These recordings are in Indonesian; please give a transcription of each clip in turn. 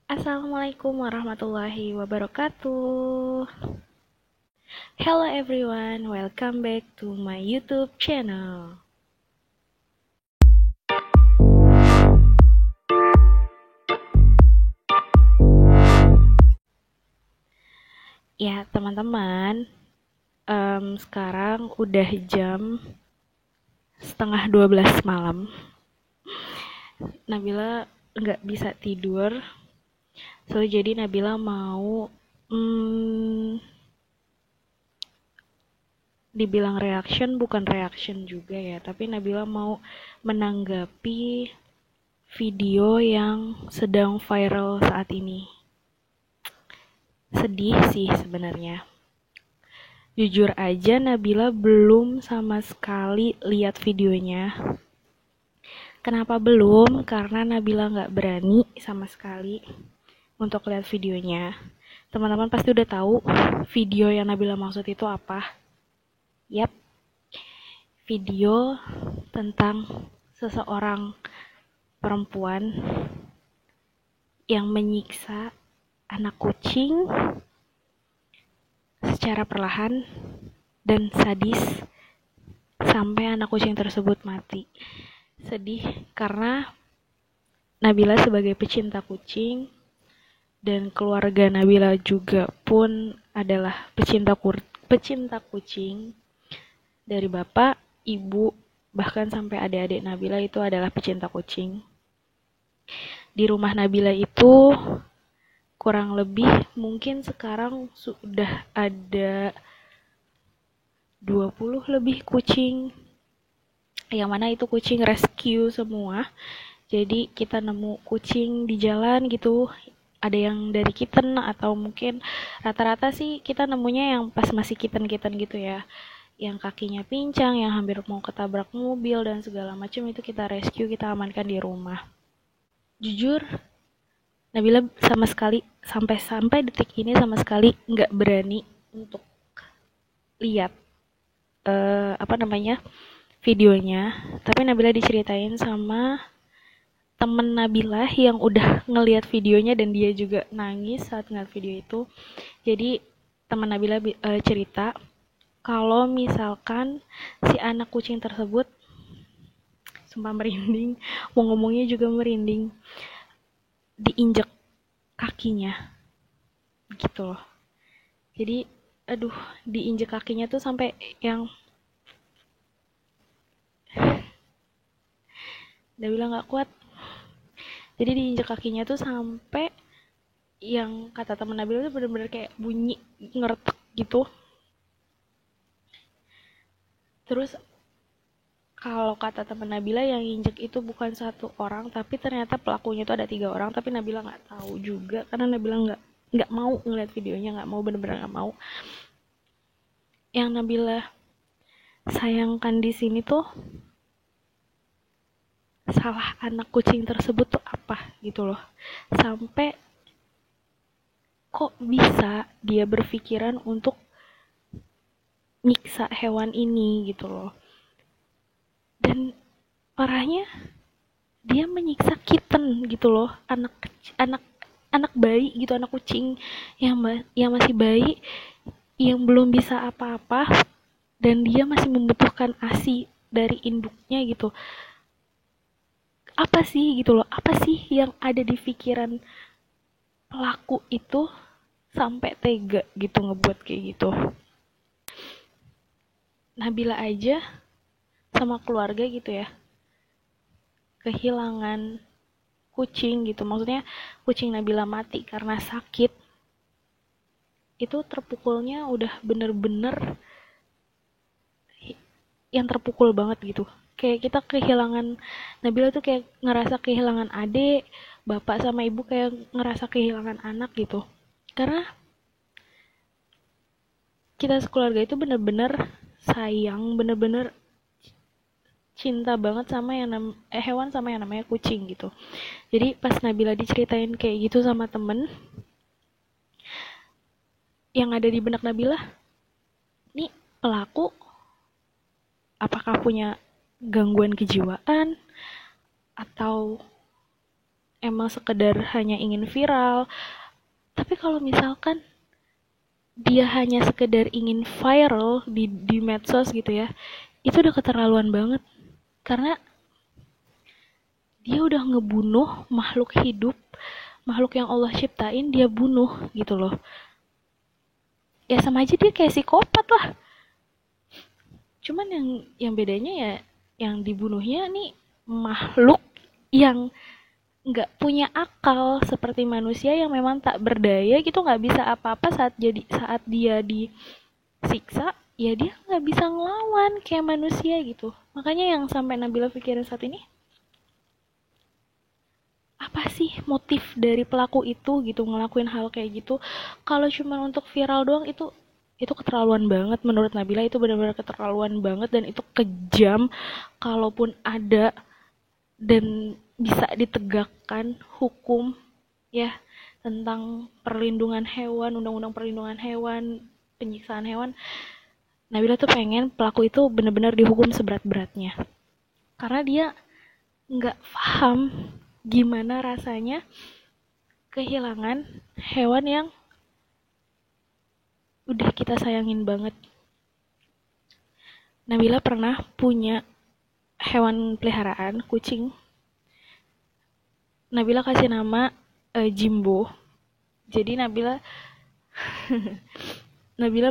Assalamualaikum warahmatullahi wabarakatuh. Hello everyone, welcome back to my YouTube channel. Ya teman-teman, sekarang udah jam setengah 12 malam. Nabila nggak bisa tidur, jadi Nabila mau dibilang reaction bukan reaction juga ya, tapi Nabila mau menanggapi video yang sedang viral saat ini. Sedih sih sebenarnya. Jujur aja Nabila belum sama sekali lihat videonya. Kenapa belum? Karena Nabila nggak berani sama sekali untuk lihat videonya. Teman-teman pasti udah tahu video yang Nabila maksud itu apa. Yap, video tentang seseorang perempuan yang menyiksa anak kucing secara perlahan dan sadis sampai anak kucing tersebut mati. Sedih karena Nabila sebagai pecinta kucing dan keluarga Nabila juga pun adalah pecinta kucing. Dari bapak, ibu, bahkan sampai adik-adik Nabila itu adalah pecinta kucing. Di rumah Nabila itu kurang lebih mungkin sekarang sudah ada 20 lebih kucing, yang mana itu kucing rescue semua. Jadi kita nemu kucing di jalan gitu, ada yang dari kitten atau mungkin rata-rata sih kita nemunya yang pas masih kitten-kitten gitu ya, yang kakinya pincang, yang hampir mau ketabrak mobil dan segala macam, itu kita rescue, kita amankan di rumah. Jujur, Nabila sama sekali sampai detik ini sama sekali nggak berani untuk lihat videonya. Tapi Nabila diceritain sama temen Nabila yang udah ngelihat videonya dan dia juga nangis saat ngeliat video itu. Jadi teman Nabila cerita kalau misalkan si anak kucing tersebut, sumpah merinding, mau ngomongnya juga merinding, diinjek kakinya gitu loh. Jadi aduh, diinjek kakinya tuh sampai yang Nabila nggak kuat. Jadi diinjek kakinya tuh sampai yang kata temen Nabila tuh bener-bener kayak bunyi ngeretek gitu. Terus kalau kata temen Nabila yang injek itu bukan satu orang, tapi ternyata pelakunya itu ada 3 orang, tapi Nabila nggak tahu juga karena Nabila nggak mau ngeliat videonya, nggak mau, bener-bener nggak mau. Yang Nabila sayangkan di sini tuh salah anak kucing tersebut tuh apa gitu loh, sampai kok bisa dia berpikiran untuk nyiksa hewan ini gitu loh. Dan parahnya dia menyiksa kitten gitu loh, anak anak bayi gitu, anak kucing yang masih bayi, yang belum bisa apa-apa, dan dia masih membutuhkan ASI dari induknya gitu. Apa sih gitu loh, apa sih yang ada di pikiran pelaku itu sampai tega gitu ngebuat kayak gitu. Nabila aja sama keluarga gitu ya kehilangan kucing gitu, maksudnya kucing Nabila mati karena sakit, itu terpukulnya udah bener-bener yang terpukul banget gitu. Kayak kita kehilangan, Nabila tuh kayak ngerasa kehilangan adik, bapak sama ibu kayak ngerasa kehilangan anak gitu. Karena kita sekeluarga itu bener-bener sayang, bener-bener cinta banget sama hewan, sama yang namanya kucing gitu. Jadi pas Nabila diceritain kayak gitu sama temen, yang ada di benak Nabila, nih pelaku apakah punya gangguan kejiwaan atau emang sekedar hanya ingin viral. Tapi kalau misalkan dia hanya sekedar ingin viral di medsos gitu ya, itu udah keterlaluan banget. Karena dia udah ngebunuh makhluk hidup, makhluk yang Allah ciptain dia bunuh gitu loh. Ya sama aja dia kayak psikopat lah. Cuman yang bedanya ya yang dibunuhnya nih makhluk yang nggak punya akal seperti manusia yang memang tak berdaya gitu, nggak bisa apa-apa saat dia disiksa, ya dia nggak bisa ngelawan kayak manusia gitu. Makanya yang sampai Nabila pikirin saat ini, apa sih motif dari pelaku itu gitu ngelakuin hal kayak gitu. Kalau cuma untuk viral doang, itu keterlaluan banget menurut Nabila. Itu benar-benar keterlaluan banget dan itu kejam. Kalaupun ada dan bisa ditegakkan hukum ya tentang perlindungan hewan, undang-undang perlindungan hewan, penyiksaan hewan, Nabila tuh pengen pelaku itu benar-benar dihukum seberat-beratnya. Karena dia nggak paham gimana rasanya kehilangan hewan yang udah kita sayangin banget. Nabila pernah punya hewan peliharaan, kucing. Nabila kasih nama Jimbo. Jadi Nabila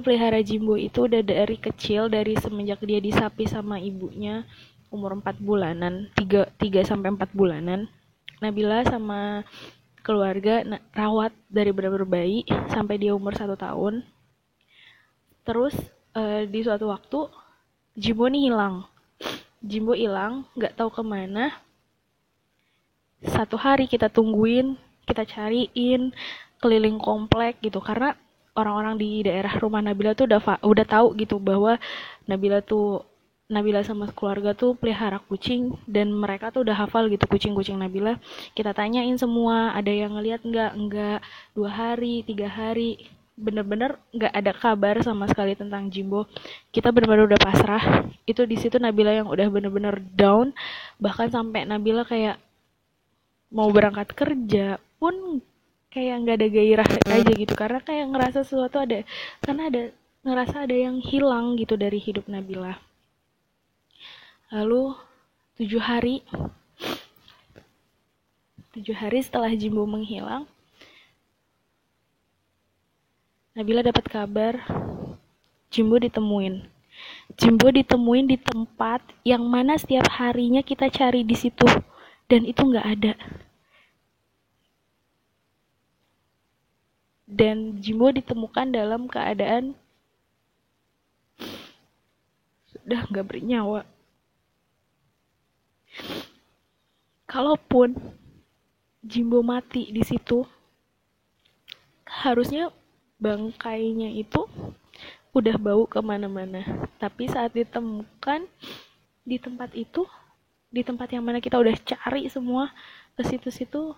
pelihara Jimbo itu udah dari kecil, dari semenjak dia disapi sama ibunya umur 4 bulanan, 3 sampai 4 bulanan. Nabila sama keluarga rawat dari benar-benar bayi sampai dia umur 1 tahun. Terus di suatu waktu Jimbo nih hilang. Jimbo hilang, nggak tahu kemana. Satu hari kita tungguin, kita cariin keliling komplek gitu, karena orang-orang di daerah rumah Nabila tuh udah tahu gitu bahwa Nabila sama keluarga tuh pelihara kucing dan mereka tuh udah hafal gitu kucing-kucing Nabila. Kita tanyain semua, ada yang ngeliat nggak 2 hari 3 hari, bener-bener nggak ada kabar sama sekali tentang Jimbo. Kita bener-bener udah pasrah. Itu di situ Nabila yang udah bener-bener down, bahkan sampai Nabila kayak mau berangkat kerja pun kayak nggak ada gairah aja gitu, karena kayak ngerasa ngerasa ada yang hilang gitu dari hidup Nabila. Lalu 7 hari 7 hari setelah Jimbo menghilang, Nabila dapat kabar Jimbo ditemuin. Jimbo ditemuin di tempat yang mana setiap harinya kita cari di situ dan itu nggak ada. Dan Jimbo ditemukan dalam keadaan sudah nggak bernyawa. Kalaupun Jimbo mati di situ, harusnya bangkainya itu udah bau kemana-mana. Tapi saat ditemukan di tempat itu, di tempat yang mana kita udah cari semua ke situ-situ,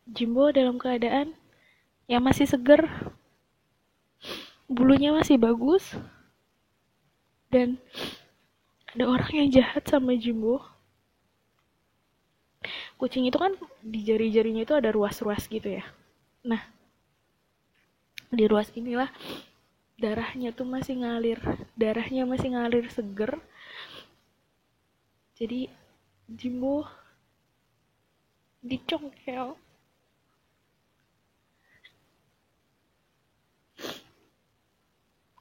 Jimbo dalam keadaan yang masih seger, bulunya masih bagus, dan ada orang yang jahat sama Jimbo. Kucing itu kan di jari-jarinya itu ada ruas-ruas gitu ya. Nah, di ruas inilah darahnya masih ngalir seger. Jadi Jimbo dicongkel.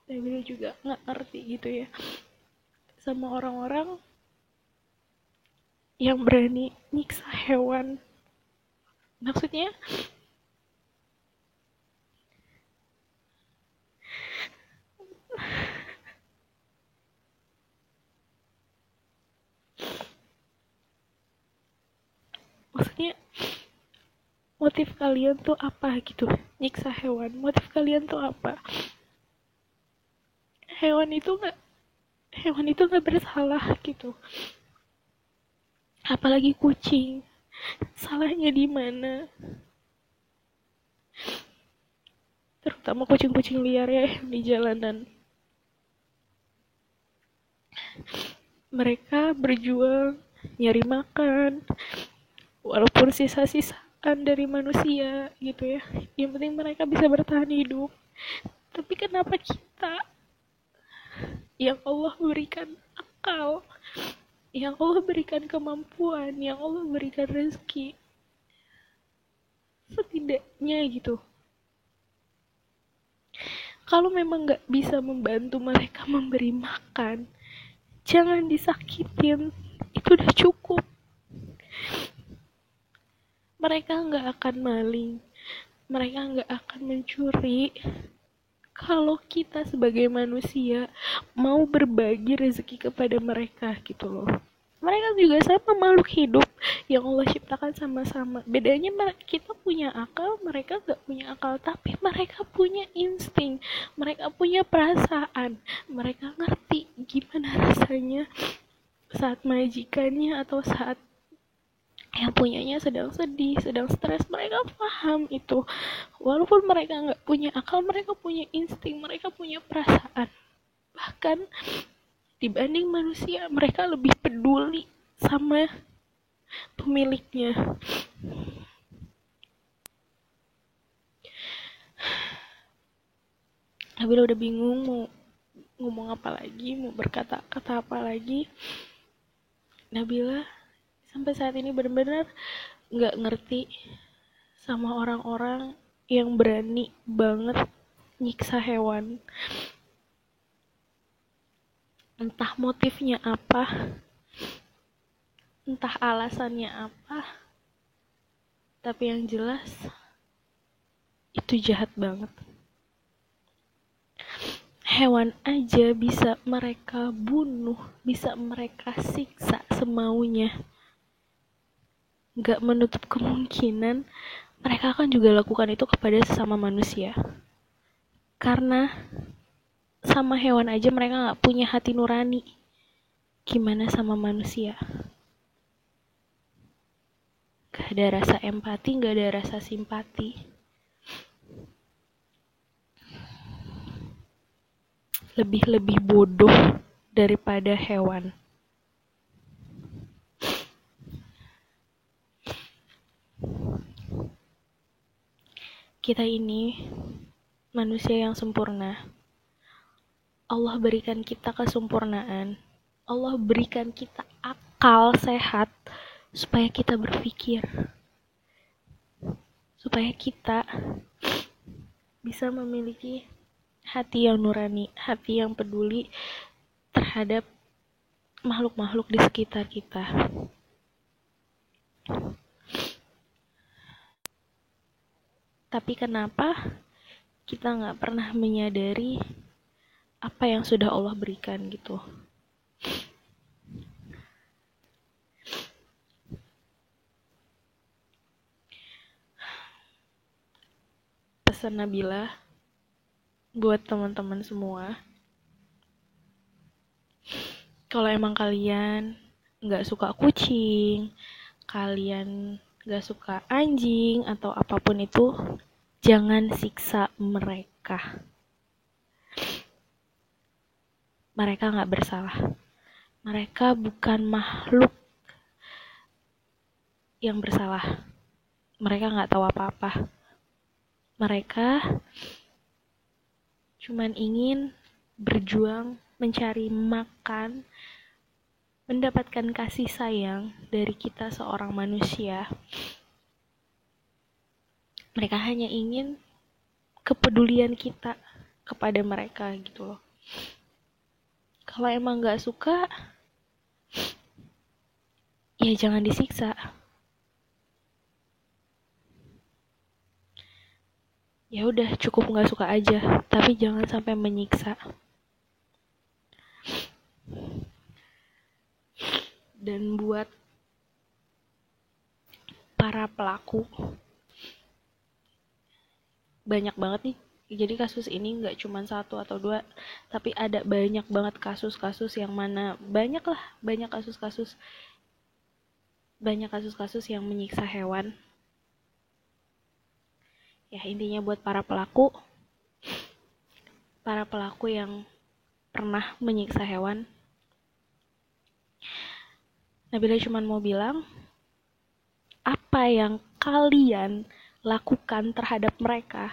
Nabila juga nggak ngerti gitu ya sama orang-orang yang berani nyiksa hewan. Maksudnya motif kalian tuh apa gitu nyiksa hewan? Motif kalian tuh apa? Hewan itu nggak bersalah gitu, apalagi kucing. Salahnya di mana? Terutama kucing-kucing liar ya di jalanan. Mereka berjuang nyari makan, walaupun sisa-sisaan dari manusia gitu ya, yang penting mereka bisa bertahan hidup. Tapi kenapa kita yang Allah berikan akal, yang Allah berikan kemampuan, yang Allah berikan rezeki, setidaknya gitu, kalau memang nggak bisa membantu mereka memberi makan, jangan disakitin, itu udah cukup. Mereka nggak akan maling, mereka nggak akan mencuri, kalau kita sebagai manusia mau berbagi rezeki kepada mereka gitu loh. Mereka juga sama makhluk hidup yang Allah ciptakan sama-sama. Bedanya kita punya akal, mereka gak punya akal. Tapi mereka punya insting, mereka punya perasaan. Mereka ngerti gimana rasanya saat majikannya atau saat yang punyanya sedang sedih, sedang stres. Mereka paham itu. Walaupun mereka gak punya akal, mereka punya insting, mereka punya perasaan. Bahkan dibanding manusia, mereka lebih peduli sama pemiliknya. Nabila udah bingung mau ngomong apa lagi, mau berkata-kata apa lagi. Nabila sampai saat ini benar-benar nggak ngerti sama orang-orang yang berani banget nyiksa hewan. Entah motifnya apa, entah alasannya apa, tapi yang jelas itu jahat banget. Hewan aja bisa mereka bunuh, bisa mereka siksa semaunya. Gak menutup kemungkinan mereka akan juga lakukan itu kepada sesama manusia. Karena sama hewan aja mereka gak punya hati nurani. Gimana sama manusia? Gak ada rasa empati, gak ada rasa simpati. Lebih bodoh daripada hewan. Kita ini manusia yang sempurna. Allah berikan kita kesempurnaan. Allah berikan kita akal sehat supaya kita berpikir. Supaya kita bisa memiliki hati yang nurani, hati yang peduli terhadap makhluk-makhluk di sekitar kita. Tapi kenapa kita gak pernah menyadari apa yang sudah Allah berikan gitu. Pesan Nabila buat teman-teman semua, kalau emang kalian gak suka kucing, kalian gak suka anjing atau apapun itu, jangan siksa mereka. Mereka gak bersalah. Mereka bukan makhluk yang bersalah. Mereka gak tahu apa-apa. Mereka cuman ingin berjuang, mencari makan, mendapatkan kasih sayang dari kita seorang manusia. Mereka hanya ingin kepedulian kita kepada mereka gitu loh. Kalau emang gak suka, ya jangan disiksa. Ya udah, cukup gak suka aja, tapi jangan sampai menyiksa. Dan buat para pelaku, banyak banget nih. Jadi kasus ini gak cuma 1 atau 2, tapi ada banyak banget kasus-kasus yang mana banyak kasus-kasus yang menyiksa hewan. Ya intinya buat para pelaku yang pernah menyiksa hewan, Nabila cuma mau bilang, apa yang kalian lakukan terhadap mereka,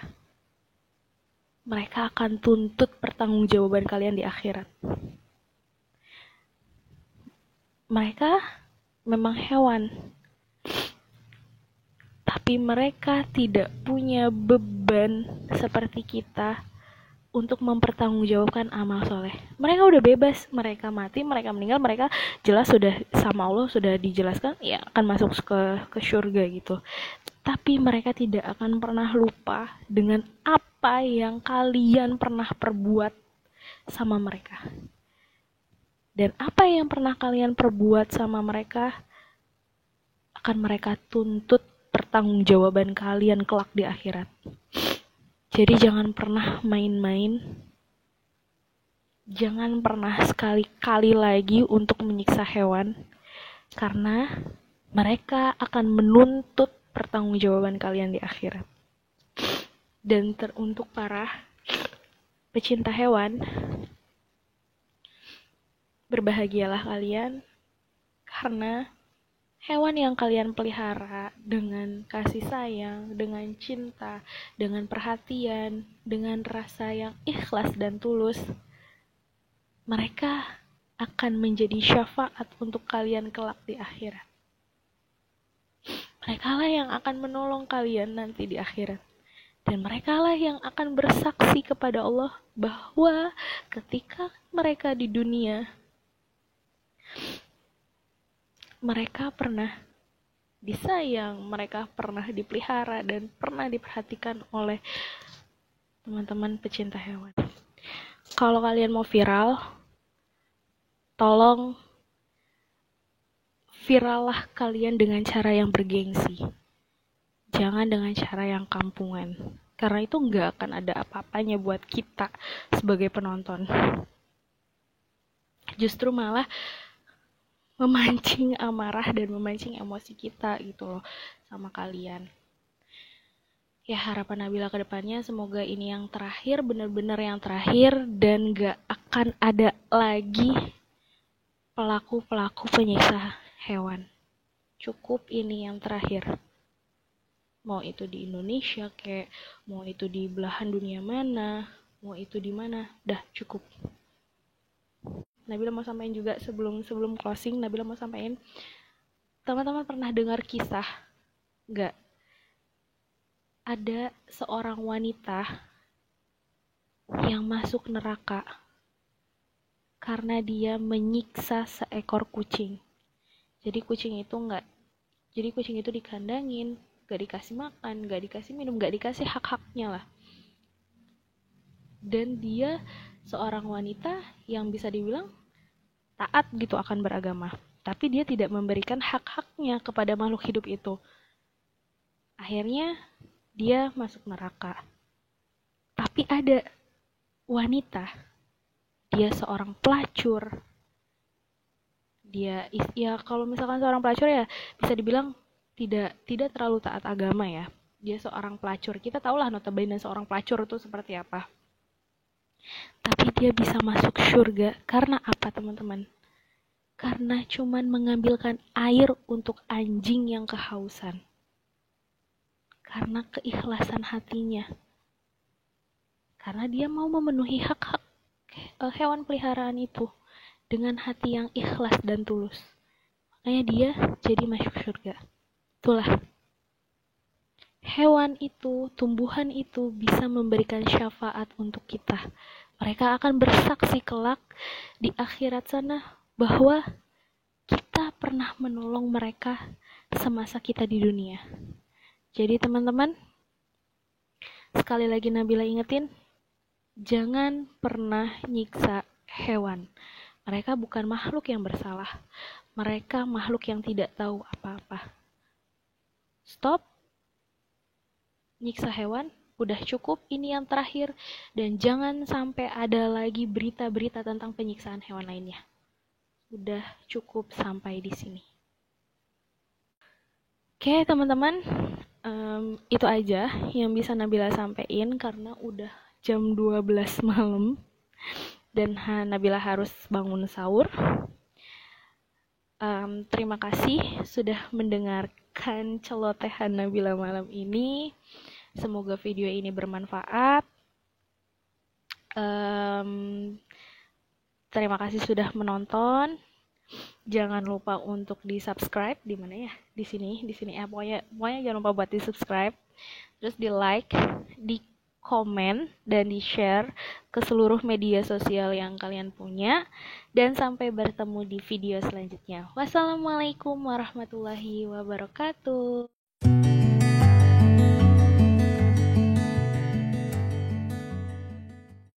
mereka akan tuntut pertanggungjawaban kalian di akhirat. Mereka memang hewan, tapi mereka tidak punya beban seperti kita untuk mempertanggungjawabkan amal soleh. Mereka udah bebas, mereka mati, mereka meninggal, mereka jelas sudah sama Allah sudah dijelaskan ya akan masuk ke surga gitu. Tapi mereka tidak akan pernah lupa dengan apa yang kalian pernah perbuat sama mereka. Dan apa yang pernah kalian perbuat sama mereka akan mereka tuntut pertanggungjawaban kalian kelak di akhirat. Jadi jangan pernah main-main. Jangan pernah sekali-kali lagi untuk menyiksa hewan. Karena mereka akan menuntut pertanggungjawaban kalian di akhirat. Dan untuk para pecinta hewan, berbahagialah kalian. Karena hewan yang kalian pelihara dengan kasih sayang, dengan cinta, dengan perhatian, dengan rasa yang ikhlas dan tulus, mereka akan menjadi syafaat untuk kalian kelak di akhirat. Mereka lah yang akan menolong kalian nanti di akhirat. Dan mereka lah yang akan bersaksi kepada Allah bahwa ketika mereka di dunia, mereka pernah disayang, mereka pernah dipelihara dan pernah diperhatikan oleh teman-teman pecinta hewan. Kalau kalian mau viral, tolong virallah kalian dengan cara yang bergengsi. Jangan dengan cara yang kampungan. Karena itu nggak akan ada apa-apanya buat kita sebagai penonton. Justru malah memancing amarah dan memancing emosi kita gitu loh sama kalian. Ya harapan Nabila ke depannya semoga ini yang terakhir, benar-benar yang terakhir, dan gak akan ada lagi pelaku-pelaku penyiksa hewan. Cukup ini yang terakhir. Mau itu di Indonesia kayak, mau itu di belahan dunia mana, mau itu di mana, dah cukup. Nabila mau sampaikan juga sebelum closing, Nabila mau sampaikan, teman-teman pernah dengar kisah nggak? Ada seorang wanita yang masuk neraka karena dia menyiksa seekor kucing. Jadi kucing itu dikandangin, nggak dikasih makan, nggak dikasih minum, nggak dikasih hak-haknya lah. Dan dia seorang wanita yang bisa dibilang taat gitu akan beragama, tapi dia tidak memberikan hak-haknya kepada makhluk hidup itu. Akhirnya dia masuk neraka. Tapi ada wanita, dia seorang pelacur. Dia ya kalau misalkan seorang pelacur ya bisa dibilang tidak terlalu taat agama ya. Dia seorang pelacur. Kita tahulah notabene seorang pelacur itu seperti apa. Tapi dia bisa masuk surga karena apa teman-teman? Karena cuman mengambilkan air untuk anjing yang kehausan. Karena keikhlasan hatinya. Karena dia mau memenuhi hak-hak hewan peliharaan itu dengan hati yang ikhlas dan tulus. Makanya dia jadi masuk surga. Itulah. Hewan itu, tumbuhan itu bisa memberikan syafaat untuk kita. Mereka akan bersaksi kelak di akhirat sana bahwa kita pernah menolong mereka semasa kita di dunia. Jadi teman-teman, sekali lagi Nabila ingetin, jangan pernah nyiksa hewan. Mereka bukan makhluk yang bersalah. Mereka makhluk yang tidak tahu apa-apa. Stop. Nyiksa hewan, udah cukup, ini yang terakhir. Dan jangan sampai ada lagi berita-berita tentang penyiksaan hewan lainnya. Udah cukup sampai di sini. Oke teman-teman, itu aja yang bisa Nabila sampaikan karena udah jam 12 malam dan Nabila harus bangun sahur. Terima kasih sudah mendengar mendengarkan celotehan Nabila malam ini. Semoga video ini bermanfaat. Terima kasih sudah menonton. Jangan lupa untuk di-subscribe di mana ya? Di sini ya. Pokoknya jangan lupa buat di-subscribe. Terus di-like, di-komen dan di-share ke seluruh media sosial yang kalian punya. Dan sampai bertemu di video selanjutnya. Wassalamualaikum warahmatullahi wabarakatuh.